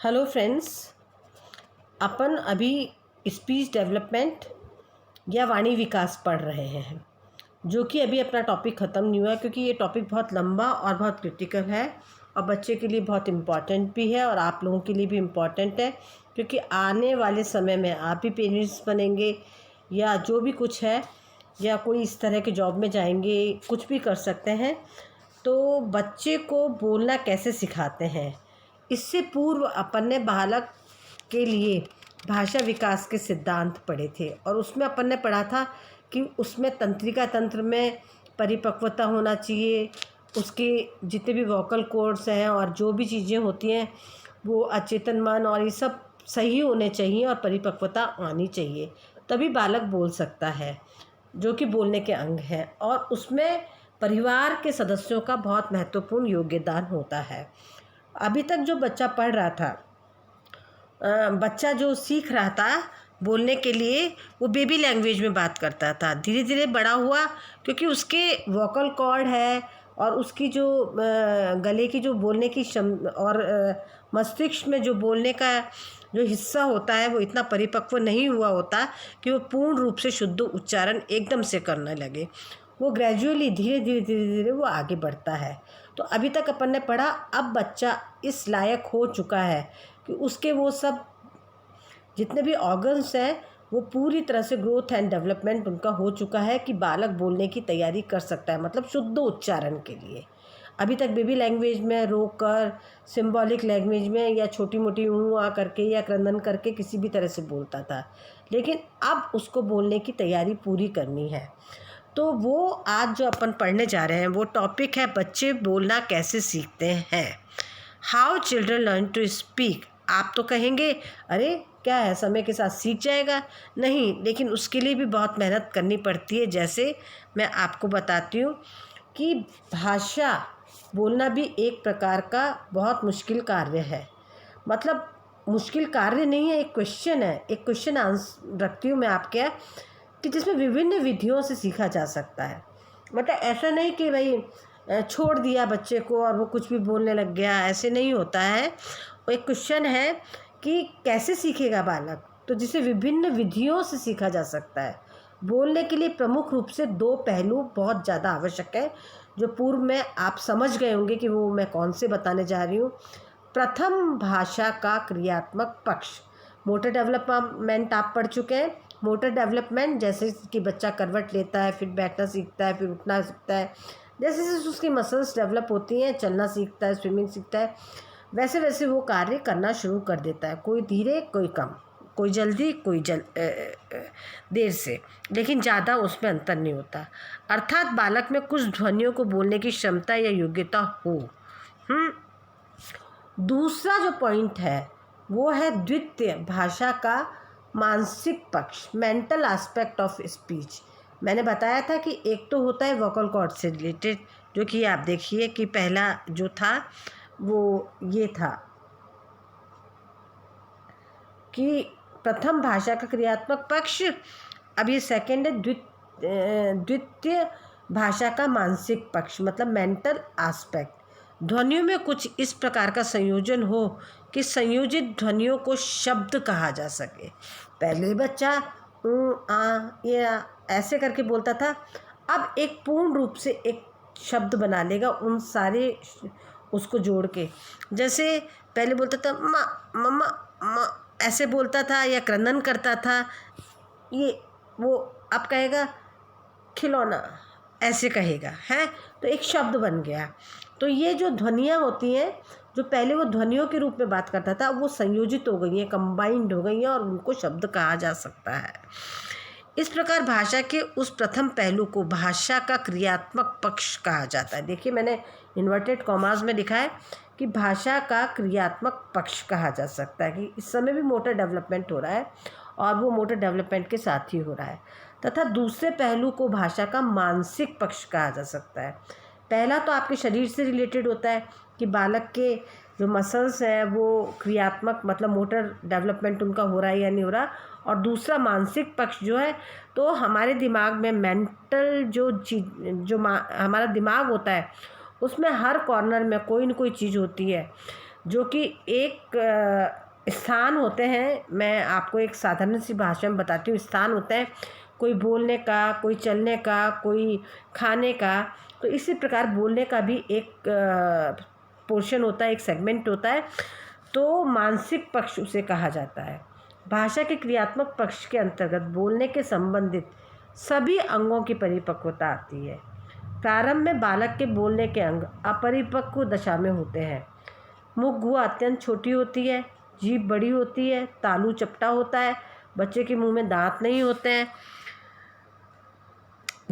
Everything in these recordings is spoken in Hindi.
हेलो फ्रेंड्स, अपन अभी स्पीच डेवलपमेंट या वाणी विकास पढ़ रहे हैं, जो कि अभी अपना टॉपिक ख़त्म नहीं हुआ है क्योंकि ये टॉपिक बहुत लंबा और बहुत क्रिटिकल है और बच्चे के लिए बहुत इम्पॉर्टेंट भी है और आप लोगों के लिए भी इम्पॉर्टेंट है क्योंकि आने वाले समय में आप भी पेरेंट्स बनेंगे या जो भी कुछ है या कोई इस तरह के जॉब में जाएंगे, कुछ भी कर सकते हैं। तो बच्चे को बोलना कैसे सिखाते हैं, इससे पूर्व अपन ने बालक के लिए भाषा विकास के सिद्धांत पढ़े थे और उसमें अपन ने पढ़ा था कि उसमें तंत्रिका तंत्र में परिपक्वता होना चाहिए, उसके जितने भी वोकल कॉर्ड्स हैं और जो भी चीज़ें होती हैं वो अचेतन मन और ये सब सही होने चाहिए और परिपक्वता आनी चाहिए, तभी बालक बोल सकता है, जो कि बोलने के अंग हैं। और उसमें परिवार के सदस्यों का बहुत महत्वपूर्ण योगदान होता है। अभी तक जो बच्चा पढ़ रहा था, बच्चा जो सीख रहा था बोलने के लिए, वो बेबी लैंग्वेज में बात करता था। धीरे धीरे बड़ा हुआ क्योंकि उसके वोकल कॉर्ड है और उसकी जो गले की जो बोलने की और मस्तिष्क में जो बोलने का जो हिस्सा होता है वो इतना परिपक्व नहीं हुआ होता कि वो पूर्ण रूप से शुद्ध उच्चारण एकदम से करने लगे। वो ग्रेजुअली धीरे धीरे धीरे धीरे वो आगे बढ़ता है। तो अभी तक अपन ने पढ़ा, अब बच्चा इस लायक हो चुका है कि उसके वो सब जितने भी ऑर्गन्स हैं वो पूरी तरह से ग्रोथ एंड डेवलपमेंट उनका हो चुका है कि बालक बोलने की तैयारी कर सकता है, मतलब शुद्ध उच्चारण के लिए। अभी तक बेबी लैंग्वेज में रोकर, सिंबॉलिक लैंग्वेज में या छोटी मोटी ऊँ आ करके या क्रंदन करके किसी भी तरह से बोलता था, लेकिन अब उसको बोलने की तैयारी पूरी करनी है। तो वो आज जो अपन पढ़ने जा रहे हैं वो टॉपिक है बच्चे बोलना कैसे सीखते हैं, how children learn to speak. आप तो कहेंगे अरे क्या है, समय के साथ सीख जाएगा। नहीं, लेकिन उसके लिए भी बहुत मेहनत करनी पड़ती है। जैसे मैं आपको बताती हूँ कि भाषा बोलना भी एक प्रकार का बहुत मुश्किल कार्य है। मतलब मुश्किल कार्य नहीं है, एक क्वेश्चन है। एक क्वेश्चन आंसर रखती हूँ मैं आपके कि जिसमें विभिन्न विधियों से सीखा जा सकता है। मतलब ऐसा नहीं कि भाई छोड़ दिया बच्चे को और वो कुछ भी बोलने लग गया, ऐसे नहीं होता है। वो एक क्वेश्चन है कि कैसे सीखेगा बालक, तो जिसे विभिन्न विधियों से सीखा जा सकता है। बोलने के लिए प्रमुख रूप से दो पहलू बहुत ज़्यादा आवश्यक है, जो पूर्व में आप समझ गए होंगे कि वो मैं कौन से बताने जा रही हूँ। प्रथम, भाषा का क्रियात्मक पक्ष। मोटर डेवलपमेंट आप पढ़ चुके हैं। मोटर डेवलपमेंट जैसे कि बच्चा करवट लेता है, फिर बैठना सीखता है, फिर उठना सीखता है, जैसे जैसे उसकी मसल्स डेवलप होती हैं, चलना सीखता है, स्विमिंग सीखता है, वैसे वैसे वो कार्य करना शुरू कर देता है। कोई धीरे, कोई कम, कोई जल्दी, कोई देर से, लेकिन ज़्यादा उसमें अंतर नहीं होता। अर्थात बालक में कुछ ध्वनियों को बोलने की क्षमता या योग्यता हो। दूसरा जो पॉइंट है वो है द्वितीय, भाषा का मानसिक पक्ष, मेंटल एस्पेक्ट ऑफ स्पीच। मैंने बताया था कि एक तो होता है वोकल कॉर्ड से रिलेटेड, जो कि आप देखिए कि पहला जो था वो ये था कि प्रथम भाषा का क्रियात्मक पक्ष, अब ये सेकेंड है द्वितीय भाषा का मानसिक पक्ष, मतलब मेंटल एस्पेक्ट। ध्वनियों में कुछ इस प्रकार का संयोजन हो कि संयोजित ध्वनियों को शब्द कहा जा सके। पहले बच्चा या ऐसे करके बोलता था, अब एक पूर्ण रूप से एक शब्द बना लेगा उन सारे उसको जोड़ के। जैसे पहले बोलता था माँ, मम्मा, माँ, ऐसे बोलता था या क्रंदन करता था, ये वो अब कहेगा खिलौना, ऐसे कहेगा, है तो एक शब्द बन गया। तो ये जो ध्वनियाँ होती हैं, जो पहले वो ध्वनियों के रूप में बात करता था, वो संयोजित हो गई हैं, कंबाइंड हो गई हैं और उनको शब्द कहा जा सकता है। इस प्रकार भाषा के उस प्रथम पहलू को भाषा का क्रियात्मक पक्ष कहा जाता है। देखिए मैंने इन्वर्टेड कॉमास में लिखा है कि भाषा का क्रियात्मक पक्ष कहा जा सकता है, कि इस समय भी मोटर डेवलपमेंट हो रहा है और वो मोटर डेवलपमेंट के साथ ही हो रहा है। तथा दूसरे पहलू को भाषा का मानसिक पक्ष कहा जा सकता है। पहला तो आपके शरीर से रिलेटेड होता है कि बालक के जो मसल्स हैं वो क्रियात्मक, मतलब मोटर डेवलपमेंट उनका हो रहा है या नहीं हो रहा। और दूसरा मानसिक पक्ष जो है, तो हमारे दिमाग में मेंटल जो हमारा दिमाग होता है उसमें हर कॉर्नर में कोई न कोई चीज़ होती है जो कि एक स्थान होते हैं। मैं आपको एक साधारण सी भाषा में बताती हूँ। स्थान होता है कोई बोलने का, कोई चलने का, कोई खाने का। तो इसी प्रकार बोलने का भी एक पोर्शन होता है, एक सेगमेंट होता है। तो मानसिक पक्ष उसे कहा जाता है। भाषा के क्रियात्मक पक्ष के अंतर्गत बोलने के संबंधित सभी अंगों की परिपक्वता आती है। प्रारंभ में बालक के बोलने के अंग अपरिपक्व दशा में होते हैं। मुख गुहा अत्यंत छोटी होती है, जीभ बड़ी होती है, तालू चपटा होता है, बच्चे के मुंह में दांत नहीं होते हैं।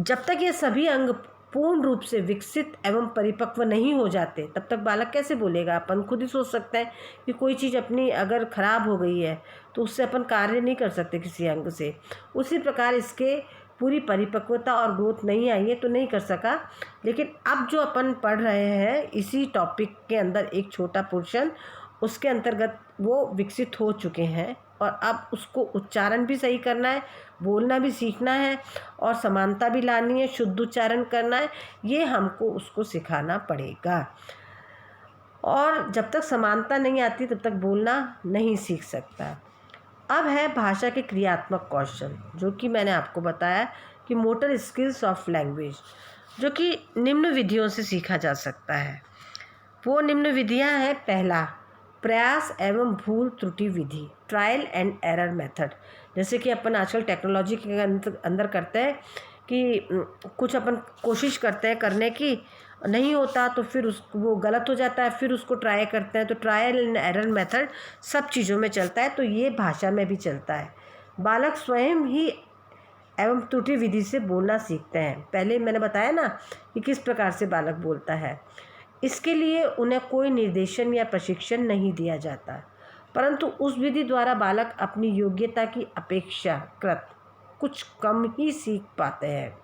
जब तक ये सभी अंग पूर्ण रूप से विकसित एवं परिपक्व नहीं हो जाते तब तक बालक कैसे बोलेगा। अपन खुद ही सोच सकते हैं कि कोई चीज़ अपनी अगर ख़राब हो गई है तो उससे अपन कार्य नहीं कर सकते किसी अंग से। उसी प्रकार इसके पूरी परिपक्वता और ग्रोथ नहीं आई है तो नहीं कर सका। लेकिन अब जो अपन पढ़ रहे हैं इसी टॉपिक के अंदर एक छोटा पोर्शन, उसके अंतर्गत वो विकसित हो चुके हैं और अब उसको उच्चारण भी सही करना है, बोलना भी सीखना है और समानता भी लानी है, शुद्ध उच्चारण करना है। ये हमको उसको सिखाना पड़ेगा। और जब तक समानता नहीं आती तब तक बोलना नहीं सीख सकता। अब है भाषा के क्रियात्मक कौशल, जो कि मैंने आपको बताया कि मोटर स्किल्स ऑफ लैंग्वेज, जो कि निम्न विधियों से सीखा जा सकता है। वो निम्न विधियां हैं। पहला, प्रयास एवं भूल त्रुटि विधि, ट्रायल एंड एरर मेथड। जैसे कि अपन आजकल टेक्नोलॉजी के अंदर करते हैं कि कुछ अपन कोशिश करते हैं करने की, नहीं होता तो फिर वो गलत हो जाता है, फिर उसको ट्राई करते हैं। तो ट्रायल एंड एरर मेथड सब चीज़ों में चलता है, तो ये भाषा में भी चलता है। बालक स्वयं ही एवं त्रुटि विधि से बोलना सीखते हैं। पहले मैंने बताया ना कि किस प्रकार से बालक बोलता है। इसके लिए उन्हें कोई निर्देशन या प्रशिक्षण नहीं दिया जाता, परंतु उस विधि द्वारा बालक अपनी योग्यता की अपेक्षाकृत कुछ कम ही सीख पाते हैं।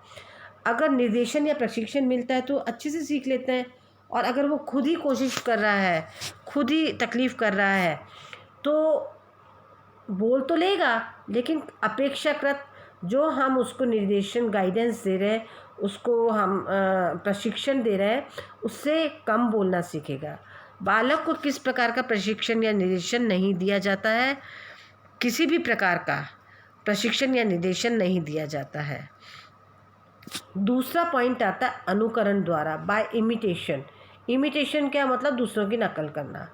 अगर निर्देशन या प्रशिक्षण मिलता है तो अच्छे से सीख लेते हैं, और अगर वो खुद ही कोशिश कर रहा है, खुद ही तकलीफ़ कर रहा है, तो बोल तो लेगा लेकिन अपेक्षाकृत जो हम उसको निर्देशन गाइडेंस दे रहे हैं, उसको हम प्रशिक्षण दे रहे हैं, उससे कम बोलना सीखेगा। बालक को किस प्रकार का प्रशिक्षण या निर्देशन नहीं दिया जाता है, किसी भी प्रकार का प्रशिक्षण या निर्देशन नहीं दिया जाता है। दूसरा पॉइंट आता है अनुकरण द्वारा, बाय इमिटेशन। इमिटेशन क्या मतलब? दूसरों की नकल करना।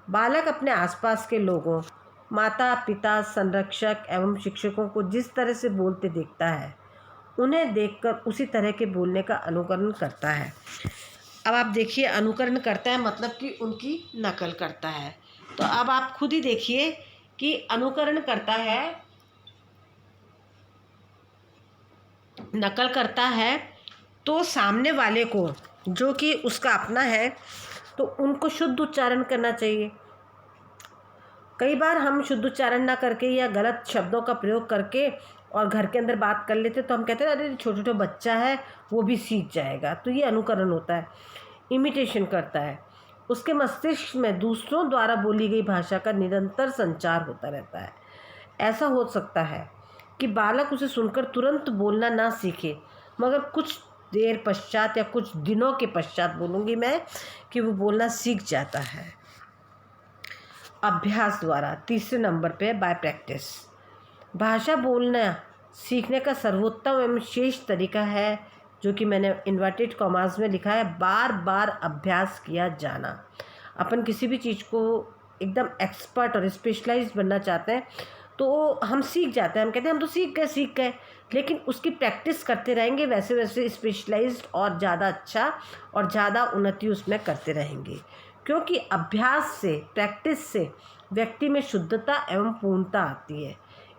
बालक अपने आसपास के लोगों, माता पिता, संरक्षक एवं शिक्षकों को जिस तरह से बोलते देखता है, उन्हें देखकर उसी तरह के बोलने का अनुकरण करता है। अब आप देखिए, अनुकरण करता है मतलब कि उनकी नकल करता है। तो अब आप खुद ही देखिए कि अनुकरण करता है, नकल करता है, तो सामने वाले को जो कि उसका अपना है तो उनको शुद्ध उच्चारण करना चाहिए। कई बार हम शुद्ध उच्चारण ना करके या गलत शब्दों का प्रयोग करके और घर के अंदर बात कर लेते, तो हम कहते हैं अरे छोटा छोटा बच्चा है वो भी सीख जाएगा। तो ये अनुकरण होता है, इमिटेशन करता है। उसके मस्तिष्क में दूसरों द्वारा बोली गई भाषा का निरंतर संचार होता रहता है। ऐसा हो सकता है कि बालक उसे सुनकर तुरंत बोलना ना सीखे, मगर कुछ देर पश्चात या कुछ दिनों के पश्चात बोलूँगी मैं कि वो बोलना सीख जाता है अभ्यास द्वारा। तीसरे नंबर पे बाय प्रैक्टिस। भाषा बोलना सीखने का सर्वोत्तम एवं श्रेष्ठ तरीका है, जो कि मैंने इन्वर्टेड कॉमास में लिखा है, बार बार अभ्यास किया जाना। अपन किसी भी चीज़ को एकदम एक्सपर्ट और स्पेशलाइज्ड बनना चाहते हैं तो हम सीख जाते हैं। हम कहते हैं हम तो सीख गए, लेकिन उसकी प्रैक्टिस करते रहेंगे, वैसे वैसे स्पेशलाइज्ड और ज़्यादा अच्छा और ज़्यादा उन्नति उसमें करते रहेंगे। क्योंकि अभ्यास से, प्रैक्टिस से व्यक्ति में शुद्धता एवं पूर्णता आती है।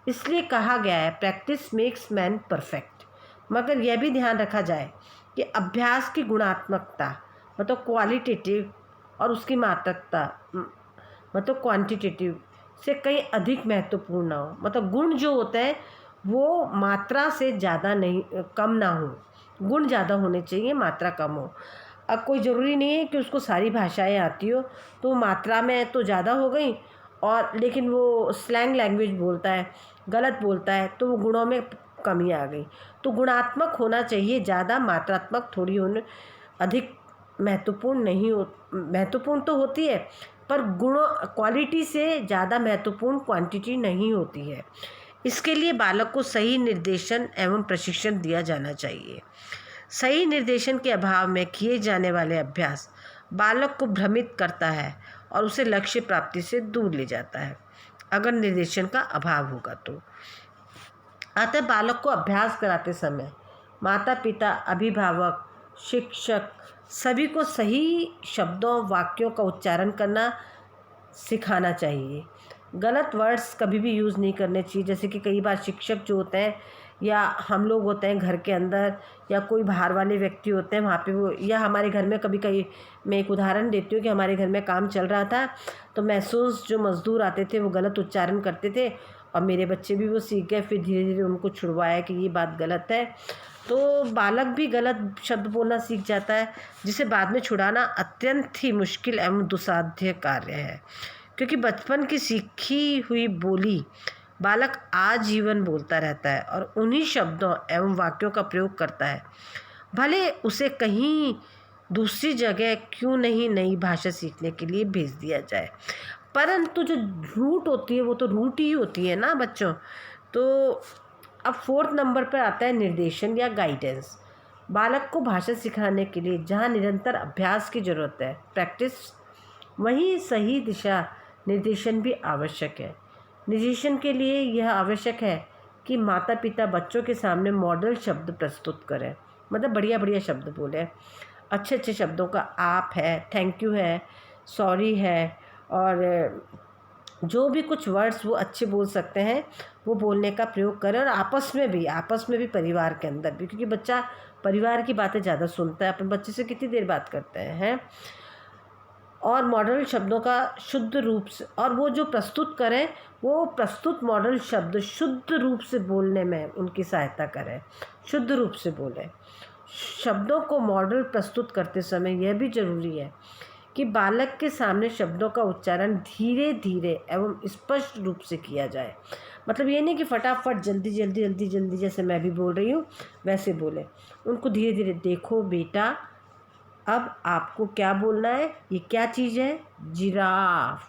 इसलिए कहा गया है प्रैक्टिस मेक्स मैन परफेक्ट। मगर यह भी ध्यान रखा जाए कि अभ्यास की गुणात्मकता मतलब क्वालिटेटिव और उसकी मात्रकता मतलब क्वांटिटेटिव से कहीं अधिक महत्वपूर्ण ना हो। मतलब गुण जो होते हैं वो मात्रा से ज़्यादा नहीं, कम ना हो। गुण ज़्यादा होने चाहिए, मात्रा कम हो। अब कोई ज़रूरी नहीं है कि उसको सारी भाषाएं आती हो, तो मात्रा में तो ज़्यादा हो गई और लेकिन वो स्लैंग लैंग्वेज बोलता है, गलत बोलता है, तो वो गुणों में कमी आ गई। तो गुणात्मक होना चाहिए ज़्यादा, मात्रात्मक थोड़ी होने अधिक महत्वपूर्ण नहीं हो। महत्वपूर्ण तो होती है पर गुण क्वालिटी से ज़्यादा महत्वपूर्ण क्वांटिटी नहीं होती है। इसके लिए बालक को सही निर्देशन एवं प्रशिक्षण दिया जाना चाहिए। सही निर्देशन के अभाव में किए जाने वाले अभ्यास बालक को भ्रमित करता है और उसे लक्ष्य प्राप्ति से दूर ले जाता है, अगर निर्देशन का अभाव होगा तो। अतः बालक को अभ्यास कराते समय माता पिता, अभिभावक, शिक्षक सभी को सही शब्दों वाक्यों का उच्चारण करना सिखाना चाहिए। गलत वर्ड्स कभी भी यूज़ नहीं करने चाहिए। जैसे कि कई बार शिक्षक जो होते हैं या हम लोग होते हैं घर के अंदर या कोई बाहर वाले व्यक्ति होते हैं वहाँ पे वो, या हमारे घर में कभी कभी, मैं एक उदाहरण देती हूँ कि हमारे घर में काम चल रहा था तो महसूस जो मज़दूर आते थे वो गलत उच्चारण करते थे और मेरे बच्चे भी वो सीख गए। फिर धीरे धीरे उनको छुड़वाया कि ये बात गलत है, तो बालक भी गलत शब्द बोलना सीख जाता है, जिसे बाद में छुड़ाना अत्यंत ही मुश्किल एवं दुस्साध्य कार्य है। क्योंकि बचपन की सीखी हुई बोली बालक आजीवन बोलता रहता है और उन्हीं शब्दों एवं वाक्यों का प्रयोग करता है, भले उसे कहीं दूसरी जगह क्यों नहीं नई भाषा सीखने के लिए भेज दिया जाए। परंतु जो रूट होती है वो तो रूट ही होती है ना बच्चों। तो अब 4th नंबर पर आता है निर्देशन या गाइडेंस। बालक को भाषा सिखाने के लिए जहाँ निरंतर अभ्यास की ज़रूरत है, प्रैक्टिस, वहीं सही दिशा निर्देशन भी आवश्यक है। निर्देशन के लिए यह आवश्यक है कि माता पिता बच्चों के सामने मॉडल शब्द प्रस्तुत करें, मतलब बढ़िया बढ़िया शब्द बोलें। अच्छे अच्छे शब्दों का आप है, थैंक यू है, सॉरी है, और जो भी कुछ वर्ड्स वो अच्छे बोल सकते हैं वो बोलने का प्रयोग करें। और आपस में भी परिवार के अंदर भी, क्योंकि बच्चा परिवार की बातें ज़्यादा सुनता है। अपन बच्चे से कितनी देर बात करते हैं। और मॉडल शब्दों का शुद्ध रूप से, और वो जो प्रस्तुत करें वो प्रस्तुत मॉडल शब्द शुद्ध रूप से बोलने में उनकी सहायता करें, शुद्ध रूप से बोलें। शब्दों को मॉडल प्रस्तुत करते समय यह भी जरूरी है कि बालक के सामने शब्दों का उच्चारण धीरे धीरे एवं स्पष्ट रूप से किया जाए। मतलब ये नहीं कि फटाफट जल्दी जल्दी जैसे मैं भी बोल रही हूँ वैसे बोले। उनको धीरे धीरे, देखो बेटा अब आपको क्या बोलना है, ये क्या चीज़ है, जिराफ,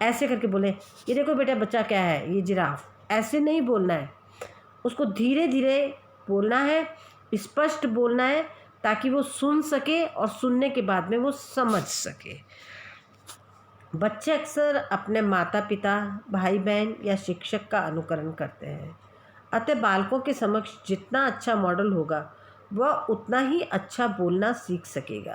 ऐसे करके बोले। ये देखो बेटा बच्चा क्या है, ये जिराफ, ऐसे नहीं बोलना है। उसको धीरे धीरे बोलना है, स्पष्ट बोलना है, ताकि वो सुन सके और सुनने के बाद में वो समझ सके। बच्चे अक्सर अपने माता पिता, भाई बहन या शिक्षक का अनुकरण करते हैं। अतः बालकों के समक्ष जितना अच्छा मॉडल होगा वह उतना ही अच्छा बोलना सीख सकेगा,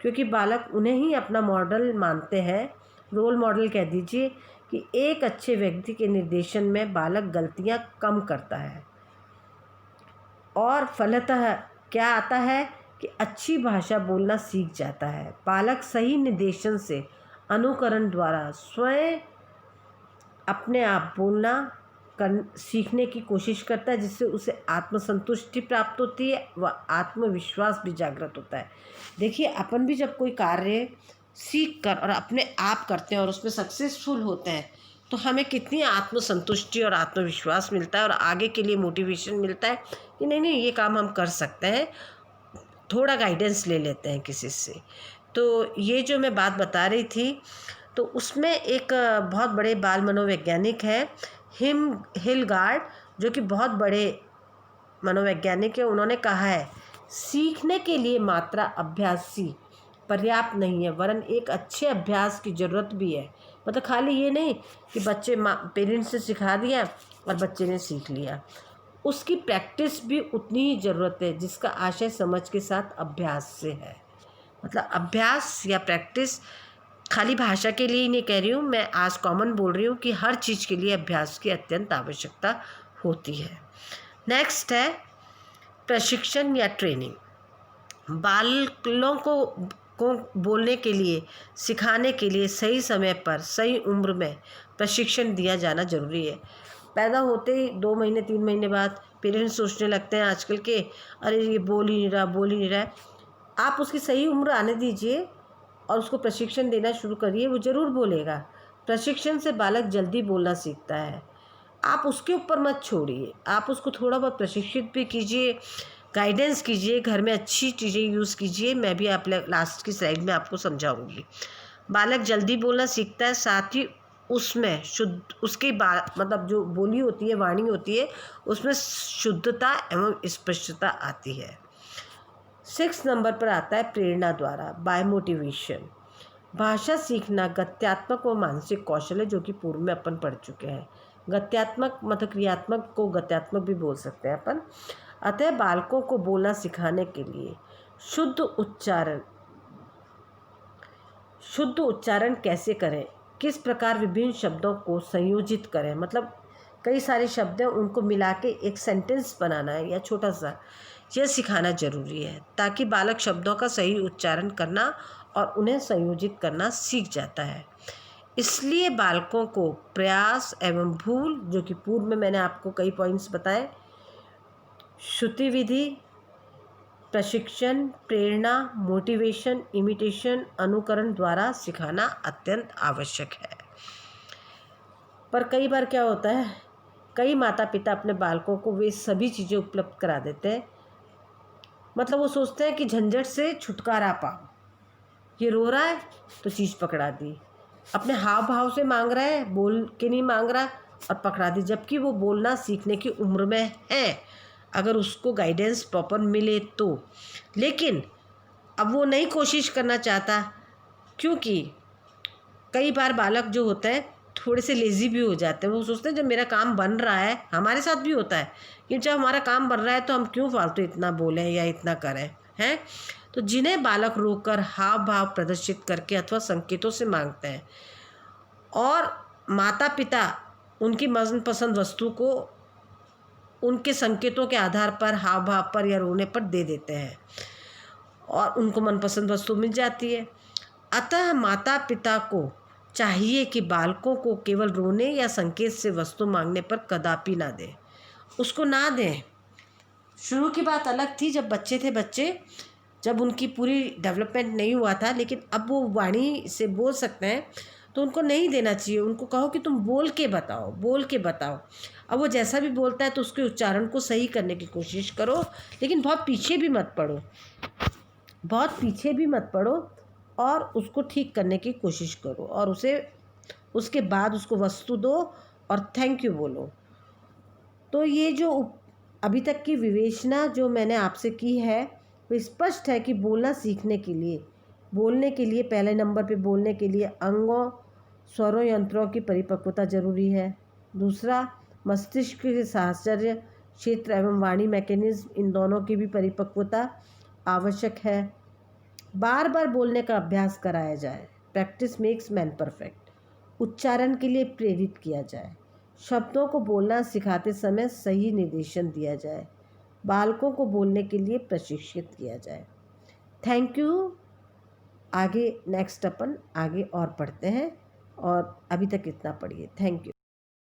क्योंकि बालक उन्हें ही अपना मॉडल मानते हैं। रोल मॉडल कह दीजिए कि एक अच्छे व्यक्ति के निर्देशन में बालक गलतियां कम करता है और फलतः क्या आता है कि अच्छी भाषा बोलना सीख जाता है। बालक सही निर्देशन से अनुकरण द्वारा स्वयं अपने आप बोलना सीखने की कोशिश करता है, जिससे उसे आत्मसंतुष्टि प्राप्त होती है व आत्मविश्वास भी जागृत होता है। देखिए अपन भी जब कोई कार्य सीख कर और अपने आप करते हैं और उसमें सक्सेसफुल होते हैं तो हमें कितनी आत्मसंतुष्टि और आत्मविश्वास मिलता है और आगे के लिए मोटिवेशन मिलता है कि नहीं ये काम हम कर सकते हैं। थोड़ा गाइडेंस ले लेते हैं किसी से। तो ये जो मैं बात बता रही थी तो उसमें एक बहुत बड़े बाल मनोवैज्ञानिक है हिलगार्ड, जो कि बहुत बड़े मनोवैज्ञानिक है। उन्होंने कहा है सीखने के लिए मात्रा अभ्यासी पर्याप्त नहीं है, वरन एक अच्छे अभ्यास की ज़रूरत भी है। मतलब खाली ये नहीं कि बच्चे पेरेंट्स ने सिखा दिया और बच्चे ने सीख लिया, उसकी प्रैक्टिस भी उतनी ही ज़रूरत है जिसका आशय समझ के साथ अभ्यास से है। मतलब अभ्यास या प्रैक्टिस खाली भाषा के लिए ही नहीं कह रही हूँ मैं, आज कॉमन बोल रही हूँ कि हर चीज़ के लिए अभ्यास की अत्यंत आवश्यकता होती है। नेक्स्ट है प्रशिक्षण या ट्रेनिंग। बालों को बोलने के लिए, सिखाने के लिए सही समय पर, सही उम्र में प्रशिक्षण दिया जाना जरूरी है। पैदा होते ही 2 महीने 3 महीने बाद पेरेंट्स सोचने लगते हैं आजकल के, अरे ये बोल ही नहीं रहा। आप उसकी सही उम्र आने दीजिए और उसको प्रशिक्षण देना शुरू करिए, वो ज़रूर बोलेगा। प्रशिक्षण से बालक जल्दी बोलना सीखता है। आप उसके ऊपर मत छोड़िए, आप उसको थोड़ा बहुत प्रशिक्षित भी कीजिए, गाइडेंस कीजिए, घर में अच्छी चीज़ें यूज़ कीजिए। मैं भी आप लास्ट की स्लाइड में आपको समझाऊंगी। बालक जल्दी बोलना सीखता है, साथ ही उसमें शुद्ध उसकी बात मतलब जो बोली होती है, वाणी होती है, उसमें शुद्धता एवं स्पष्टता आती है। 6 नंबर पर आता है प्रेरणा द्वारा, बाय मोटिवेशन। भाषा सीखना गत्यात्मक व मानसिक कौशल है, जो कि पूर्व में अपन पढ़ चुके हैं। गत्यात्मक मतलब क्रियात्मक को गत्यात्मक भी बोल सकते हैं अपन। अतः बालकों को बोलना सिखाने के लिए शुद्ध उच्चारण कैसे करें, किस प्रकार विभिन्न शब्दों को संयोजित करें, मतलब कई सारे शब्द हैं उनको मिला के एक सेंटेंस बनाना है या छोटा सा, यह सिखाना जरूरी है, ताकि बालक शब्दों का सही उच्चारण करना और उन्हें संयोजित करना सीख जाता है। इसलिए बालकों को प्रयास एवं भूल, जो कि पूर्व में मैंने आपको कई पॉइंट्स बताए, श्रुति विधि, प्रशिक्षण, प्रेरणा, मोटिवेशन, इमिटेशन, अनुकरण द्वारा सिखाना अत्यंत आवश्यक है। पर कई बार क्या होता है, कई माता पिता अपने बालकों को वे सभी चीज़ें उपलब्ध करा देते हैं, मतलब वो सोचते हैं कि झंझट से छुटकारा पाओ। ये रो रहा है तो चीज़ पकड़ा दी, अपने हाव भाव से मांग रहा है, बोल के नहीं मांग रहा और पकड़ा दी, जबकि वो बोलना सीखने की उम्र में है, अगर उसको गाइडेंस प्रॉपर मिले तो। लेकिन अब वो नहीं कोशिश करना चाहता, क्योंकि कई बार बालक जो होता है थोड़े से लेज़ी भी हो जाते हैं। वो सोचते हैं जब मेरा काम बन रहा है, हमारे साथ भी होता है कि जब हमारा काम बन रहा है तो हम क्यों फालतू इतना बोलें या इतना करें, हैं। तो जिन्हें बालक रोककर हाव भाव प्रदर्शित करके अथवा संकेतों से मांगते हैं, और माता पिता उनकी मनपसंद वस्तु को उनके संकेतों के आधार पर, हाव भाव पर या रोने पर दे देते हैं और उनको मनपसंद वस्तु मिल जाती है। अतः माता पिता को चाहिए कि बालकों को केवल रोने या संकेत से वस्तु मांगने पर कदापि ना दें, उसको ना दें। शुरू की बात अलग थी, जब बच्चे थे, जब उनकी पूरी डेवलपमेंट नहीं हुआ था, लेकिन अब वो वाणी से बोल सकते हैं, तो उनको नहीं देना चाहिए। उनको कहो कि तुम बोल के बताओ। अब वो जैसा भी बोलता है तो उसके उच्चारण को सही करने की कोशिश करो, लेकिन बहुत पीछे भी मत पड़ो और उसको ठीक करने की कोशिश करो, और उसके बाद उसको वस्तु दो और थैंक यू बोलो। तो ये जो अभी तक की विवेचना जो मैंने आपसे की है, वो स्पष्ट है कि बोलने के लिए पहले नंबर पे बोलने के लिए अंगों, स्वरों, यंत्रों की परिपक्वता जरूरी है। दूसरा, मस्तिष्क के साहचर्य क्षेत्र एवं वाणी मैकेनिज्म, इन दोनों की भी परिपक्वता आवश्यक है। बार बार बोलने का अभ्यास कराया जाए, प्रैक्टिस मेक्स मैन परफेक्ट। उच्चारण के लिए प्रेरित किया जाए, शब्दों को बोलना सिखाते समय सही निर्देशन दिया जाए, बालकों को बोलने के लिए प्रशिक्षित किया जाए। Thank you. आगे नेक्स्ट अपन आगे और पढ़ते हैं, और अभी तक इतना पढ़िए। Thank you.